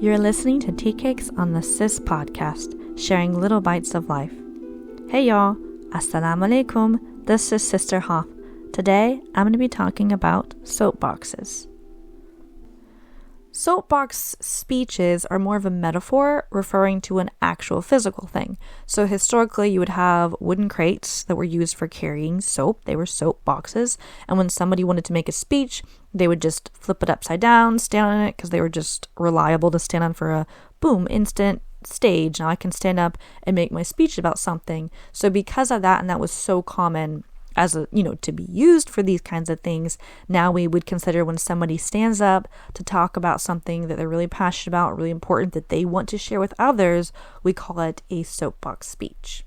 You're listening to Teacakes on the Sis podcast, sharing little bites of life. Hey y'all, assalamu alaikum, this is Sister Hoff. Today, I'm going to be talking about soapboxes. Soapbox speeches are more of a metaphor referring to an actual physical thing. So historically, you would have wooden crates that were used for carrying soap. They were soap boxes. And when somebody wanted to make a speech, they would just flip it upside down, stand on it, because they were just reliable to stand on for a instant stage. Now I can stand up and make my speech about something. So because of that, and that was so common as to be used for these kinds of things, now we would consider when somebody stands up to talk about something that they're really passionate about, really important, that they want to share with others, we call it a soapbox speech.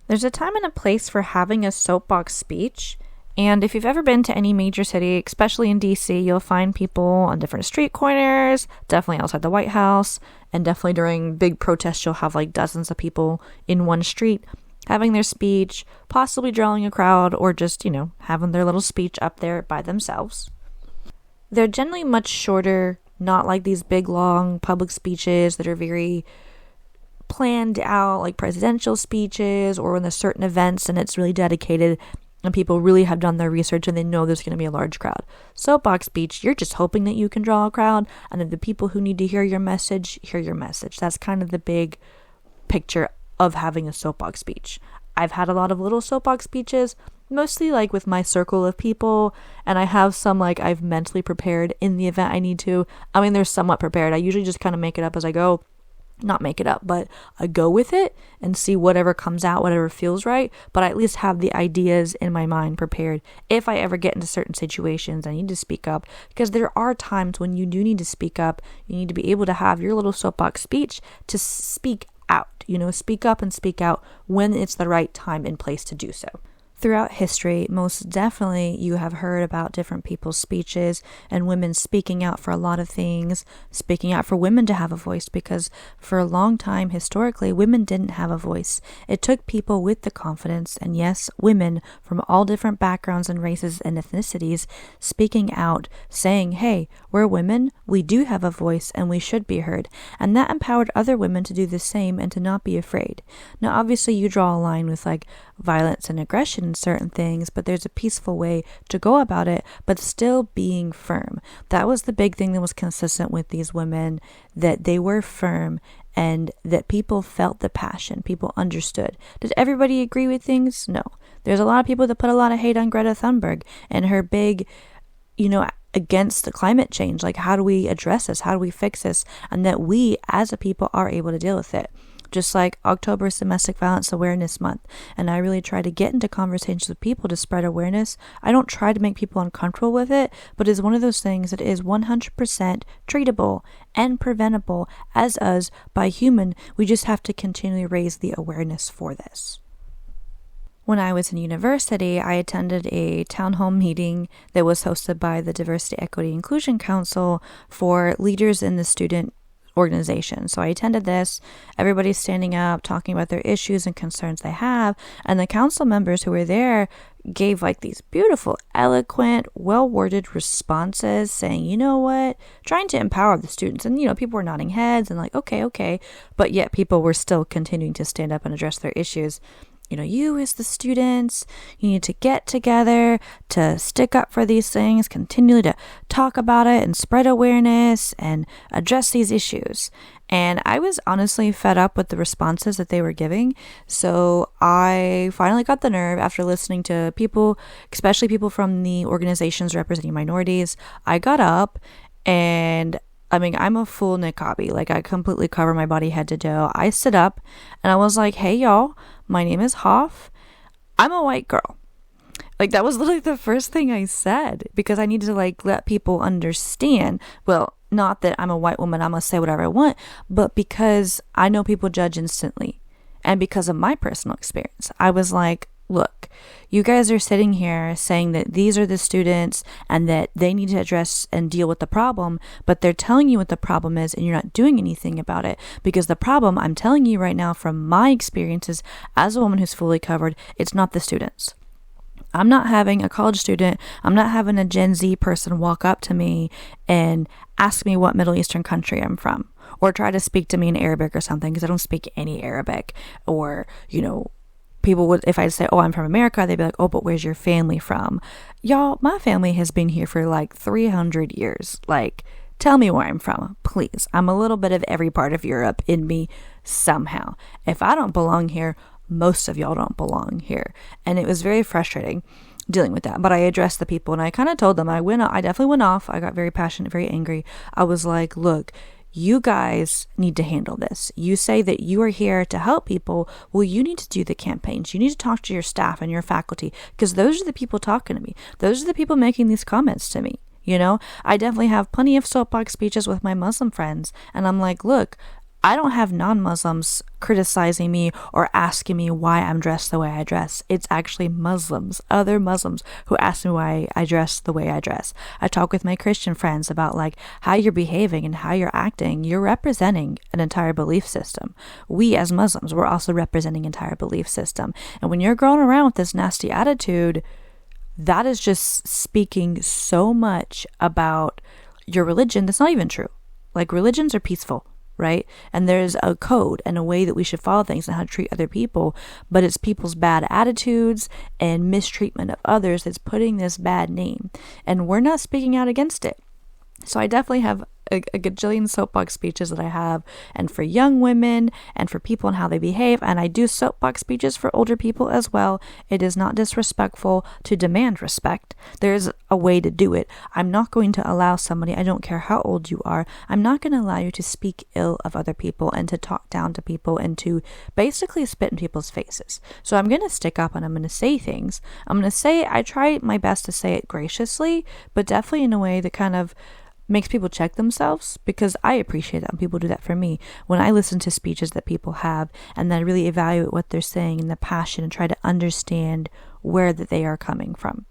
There's a time and a place for having a soapbox speech, and if you've ever been to any major city, especially in DC, you'll find people on different street corners, definitely outside the White House, and definitely during big protests, you'll have like dozens of people in one street having their speech, possibly drawing a crowd, or just, having their little speech up there by themselves. They're generally much shorter, not like these big, long public speeches that are very planned out, like presidential speeches, or when there's certain events and it's really dedicated and people really have done their research and they know there's going to be a large crowd. Soapbox speech, you're just hoping that you can draw a crowd, and that the people who need to hear your message, hear your message. That's kind of the big picture of having a soapbox speech. I've had a lot of little soapbox speeches, mostly like with my circle of people, and I have some like I've mentally prepared in the event I need to. They're somewhat prepared. I usually just kind of make it up as I go. Not make it up, but I go with it and see whatever comes out, whatever feels right, but I at least have the ideas in my mind prepared if I ever get into certain situations I need to speak up, because there are times when you do need to speak up. You need to be able to have your little soapbox speech to speak out, speak up and speak out when it's the right time and place to do so. Throughout history, most definitely you have heard about different people's speeches and women speaking out for a lot of things, speaking out for women to have a voice, because for a long time, historically, women didn't have a voice. It took people with the confidence, and yes, women from all different backgrounds and races and ethnicities speaking out, saying, hey, we're women, we do have a voice, and we should be heard. And that empowered other women to do the same and to not be afraid. Now, obviously, you draw a line with like violence and aggression and certain things, but there's a peaceful way to go about it, but still being firm. That was the big thing that was consistent with these women, that they were firm and that people felt the passion, people understood. Did everybody agree with things? No. There's a lot of people that put a lot of hate on Greta Thunberg and her big, against the climate change. Like, how do we address this? How do we fix this? And that we as a people are able to deal with it. Just like October is Domestic Violence Awareness Month, and I really try to get into conversations with people to spread awareness. I don't try to make people uncomfortable with it, but it's one of those things that is 100% treatable and preventable as us by human. We just have to continually raise the awareness for this. When I was in university, I attended a town hall meeting that was hosted by the Diversity, Equity, Inclusion Council for leaders in the student organization. So I attended this. Everybody's standing up, talking about their issues and concerns they have, and the council members who were there gave like these beautiful, eloquent, well-worded responses saying, trying to empower the students. And, people were nodding heads and like, okay. But yet people were still continuing to stand up and address their issues. You as the students, you need to get together to stick up for these things, continually to talk about it and spread awareness and address these issues. And I was honestly fed up with the responses that they were giving. So I finally got the nerve, after listening to people, especially people from the organizations representing minorities. I got up and I'm a full niqabi. Like, I completely cover my body head to toe. I stood up and I was like, hey y'all, my name is Hoff. I'm a white girl. Like, that was literally the first thing I said, because I needed to let people understand. Well, not that I'm a white woman, I'm gonna say whatever I want, but because I know people judge instantly. And because of my personal experience, I was like, look, you guys are sitting here saying that these are the students and that they need to address and deal with the problem, but they're telling you what the problem is and you're not doing anything about it, because the problem, I'm telling you right now from my experiences as a woman who's fully covered, it's not the students. I'm not having a college student, I'm not having a Gen Z person walk up to me and ask me what Middle Eastern country I'm from, or try to speak to me in Arabic or something, because I don't speak any Arabic. Or, people would, if I say, oh, I'm from America, they'd be like, oh, but where's your family from? Y'all, my family has been here for like 300 years. Like, tell me where I'm from, please. I'm a little bit of every part of Europe in me somehow. If I don't belong here, most of y'all don't belong here. And it was very frustrating dealing with that. But I addressed the people, and I kind of told them, I definitely went off. I got very passionate, very angry. I was like, look, you guys need to handle this. You say that you are here to help people. Well, you need to do the campaigns. You need to talk to your staff and your faculty, because those are the people talking to me. Those are the people making these comments to me. I definitely have plenty of soapbox speeches with my Muslim friends. And I'm like, look, I don't have non-Muslims criticizing me or asking me why I'm dressed the way I dress. It's actually other Muslims, who ask me why I dress the way I dress. I talk with my Christian friends about like how you're behaving and how you're acting. You're representing an entire belief system. We as Muslims, we're also representing an entire belief system. And when you're going around with this nasty attitude, that is just speaking so much about your religion that's not even true. Like, religions are peaceful, right? And there's a code and a way that we should follow things and how to treat other people, but it's people's bad attitudes and mistreatment of others that's putting this bad name, and we're not speaking out against it. So I definitely have a gajillion soapbox speeches that I have, and for young women and for people and how they behave. And I do soapbox speeches for older people as well. It is not disrespectful to demand respect. There's a way to do it. I'm not going to allow somebody, I don't care how old you are, I'm not going to allow you to speak ill of other people and to talk down to people and to basically spit in people's faces. So I'm going to stick up and I'm going to say things. I try my best to say it graciously, but definitely in a way that kind of makes people check themselves, because I appreciate that when people do that for me. When I listen to speeches that people have and then really evaluate what they're saying and the passion and try to understand where that they are coming from.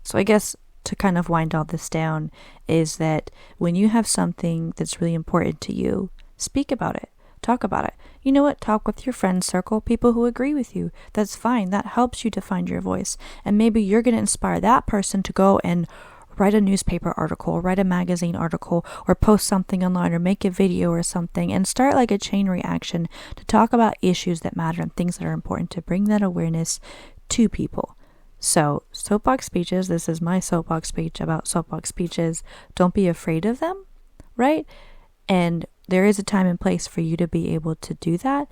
So I guess to kind of wind all this down is that when you have something that's really important to you, speak about it. Talk about it. You know what? Talk with your friend circle, people who agree with you. That's fine. That helps you to find your voice. And maybe you're going to inspire that person to go and write a newspaper article, or write a magazine article, or post something online, or make a video or something, and start like a chain reaction to talk about issues that matter and things that are important, to bring that awareness to people. So, soapbox speeches, this is my soapbox speech about soapbox speeches. Don't be afraid of them, right? And there is a time and place for you to be able to do that,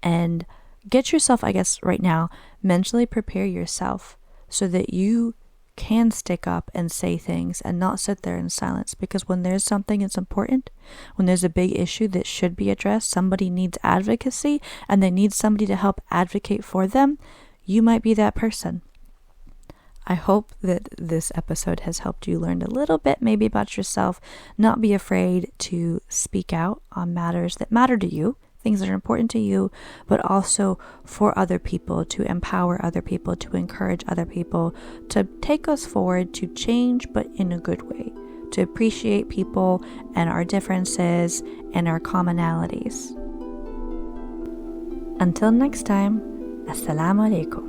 and get yourself, I guess right now, mentally prepare yourself so that you can stick up and say things and not sit there in silence. Because when there's something that's important, when there's a big issue that should be addressed, somebody needs advocacy and they need somebody to help advocate for them, you might be that person. I hope that this episode has helped you learn a little bit maybe about yourself. Not be afraid to speak out on matters that matter to you, things that are important to you, but also for other people, to empower other people, to encourage other people, to take us forward, to change, but in a good way, to appreciate people and our differences and our commonalities. Until next time, Assalamu alaikum.